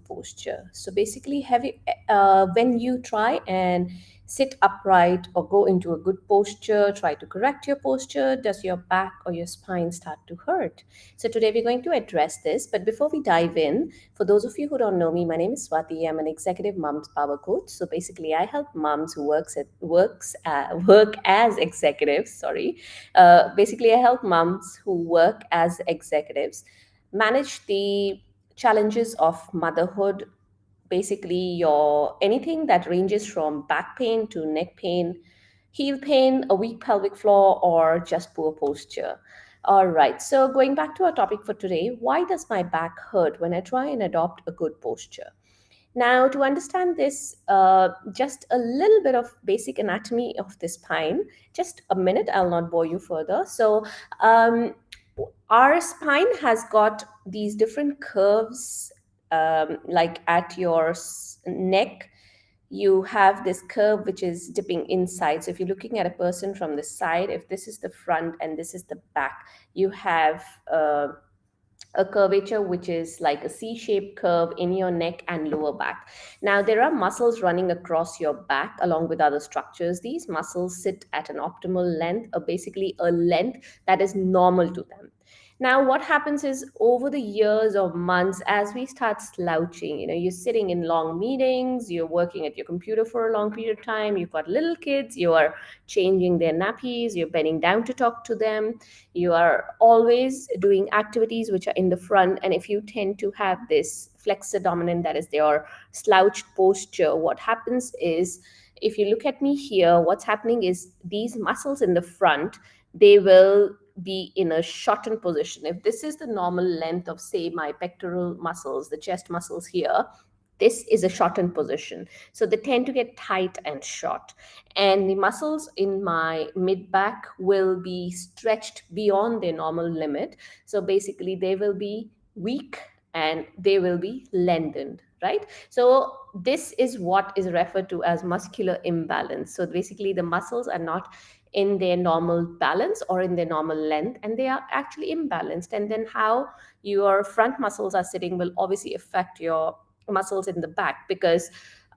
posture. So basically, when you try and sit upright or go into a good posture, try to correct your posture, does your back or your spine start to hurt? So today we're going to address this. But before we dive in, for those of you who don't know me, my name is Swati. I'm an executive mom's power coach. So basically, I help moms who work as executives. Sorry, basically, I help moms who work as executives manage the challenges of motherhood, basically your anything that ranges from back pain to neck pain, heel pain, a weak pelvic floor, or just poor posture. All right, so going back to our topic for today, why does my back hurt when I try and adopt a good posture? Now, to understand this, just a little bit of basic anatomy of the spine. Just a minute, I'll not bore you further. So, um, our spine has got these different curves, like at your neck. You have this curve which is dipping inside. So, if you're looking at a person from the side, if this is the front and this is the back, you have a curvature which is like a C-shaped curve in your neck and lower back. Now, there are muscles running across your back along with other structures. These muscles sit at an optimal length, or basically a length that is normal to them. Now, what happens is over the years or months, as we start slouching, you're sitting in long meetings, you're working at your computer for a long period of time, you've got little kids, you are changing their nappies, you're bending down to talk to them, you are always doing activities which are in the front. And if you tend to have this flexor dominant, that is your slouched posture, what happens is, if you look at me here, what's happening is these muscles in the front, they will be in a shortened position. If this is the normal length of, say, my pectoral muscles, the chest muscles here, this is a shortened position. So they tend to get tight and short. And the muscles in my mid back will be stretched beyond their normal limit. So basically, they will be weak and they will be lengthened, right? So this is what is referred to as muscular imbalance. So basically, the muscles are not in their normal balance or in their normal length, and they are actually imbalanced. And then how your front muscles are sitting will obviously affect your muscles in the back, because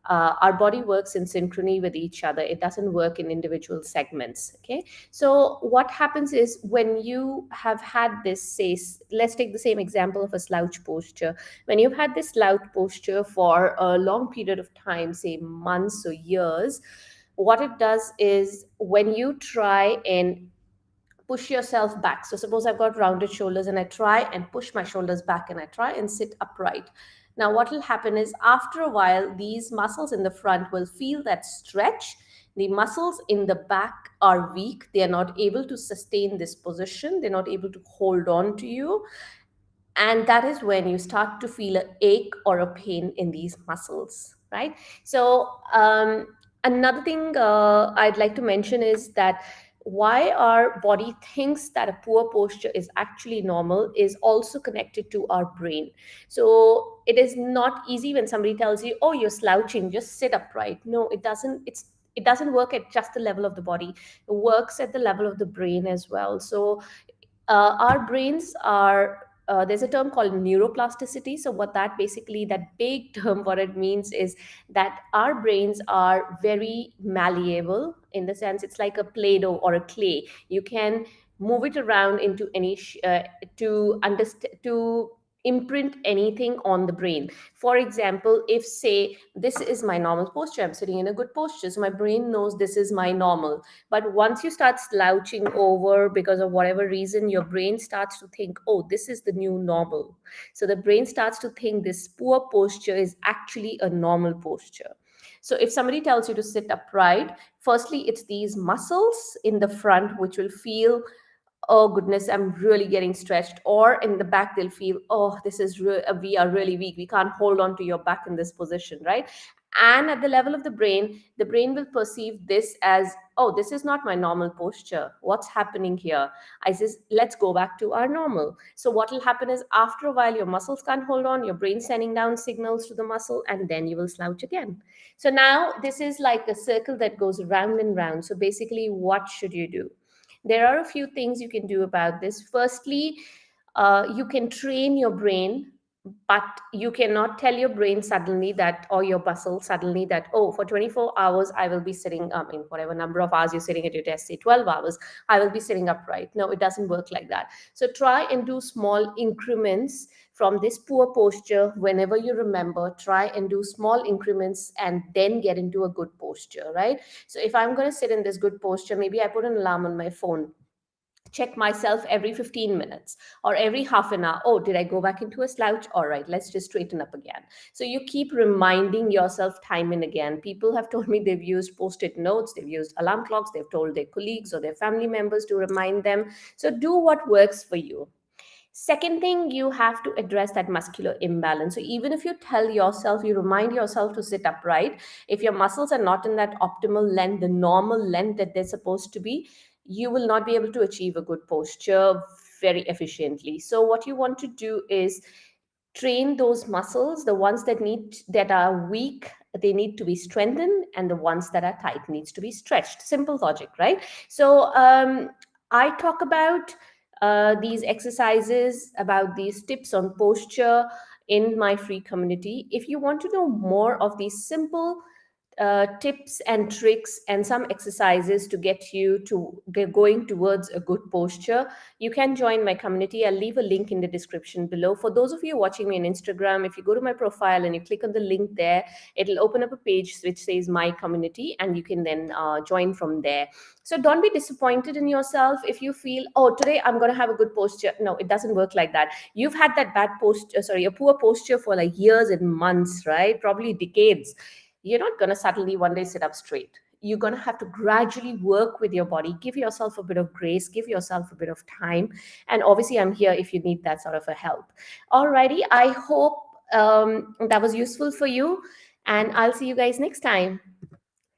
our body works in synchrony with each other. It doesn't work in individual segments. Okay. So what happens is, when you have had this, say, let's take the same example of a slouch posture. When you've had this slouch posture for a long period of time, say months or years, what it does is, when you try and push yourself back. So suppose I've got rounded shoulders and I try and push my shoulders back and I try and sit upright. Now, what will happen is, after a while, these muscles in the front will feel that stretch. The muscles in the back are weak. They are not able to sustain this position. They're not able to hold on to you. And that is when you start to feel an ache or a pain in these muscles, right? So another thing I'd like to mention is that why our body thinks that a poor posture is actually normal is also connected to our brain. So it is not easy when somebody tells you, oh, you're slouching, just sit upright. No, it doesn't. It doesn't work at just the level of the body. It works at the level of the brain as well. So our brains are, there's a term called neuroplasticity. So what that basically, that big term, what it means is that our brains are very malleable, in the sense it's like a play-doh or a clay. You can move it around into any to understand, to imprint anything on the brain. For example, if, say, this is my normal posture, I'm sitting in a good posture, so my brain knows this is my normal. But once you start slouching over because of whatever reason, your brain starts to think, oh, this is the new normal. So the brain starts to think this poor posture is actually a normal posture. So if somebody tells you to sit upright, firstly, it's these muscles in the front which will feel, oh goodness, I'm really getting stretched. Or in the back, they'll feel, oh, this is we are really weak, we can't hold on to your back in this position, right? And at the level of the brain will perceive this as, oh, this is not my normal posture, what's happening here? I says, let's go back to our normal. So what will happen is, after a while, your muscles can't hold on, your brain sending down signals to the muscle, and then you will slouch again. So now this is like a circle that goes round and round. So basically, what should you do? There are a few things you can do about this. Firstly, you can train your brain but you cannot tell your brain suddenly that, or your muscle suddenly that, oh, for 24 hours I will be sitting, in whatever number of hours you're sitting at your desk, say 12 hours, I will be sitting upright. No, it doesn't work like that. So try and do small increments from this poor posture. Whenever you remember, try and do small increments and then get into a good posture, right? So if I'm going to sit in this good posture, maybe I put an alarm on my phone, check myself every 15 minutes or every half an hour. Oh, did I go back into a slouch? All right, let's just straighten up again. So you keep reminding yourself time and again. People have told me they've used post-it notes, they've used alarm clocks, they've told their colleagues or their family members to remind them. So do what works for you. Second thing, you have to address that muscular imbalance. So even if you tell yourself, you remind yourself to sit upright, if your muscles are not in that optimal length, the normal length that they're supposed to be, you will not be able to achieve a good posture very efficiently. So what you want to do is train those muscles. The ones that are weak, they need to be strengthened, and the ones that are tight needs to be stretched. Simple logic, right? So I talk about these exercises, about these tips on posture in my free community. If you want to know more of these simple tips and tricks and some exercises to get you to going towards a good posture, you can join my community. I'll leave a link in the description below. For those of you watching me on Instagram, if you go to my profile and you click on the link there, it'll open up a page which says my community, and you can then join from there. So don't be disappointed in yourself if you feel, oh, today I'm going to have a good posture. No, it doesn't work like that. You've had that bad posture, sorry, a poor posture for like years and months, right? Probably decades. You're not going to suddenly one day sit up straight. You're going to have to gradually work with your body, give yourself a bit of grace, give yourself a bit of time. And obviously, I'm here if you need that sort of a help. Alrighty, I hope that was useful for you. And I'll see you guys next time.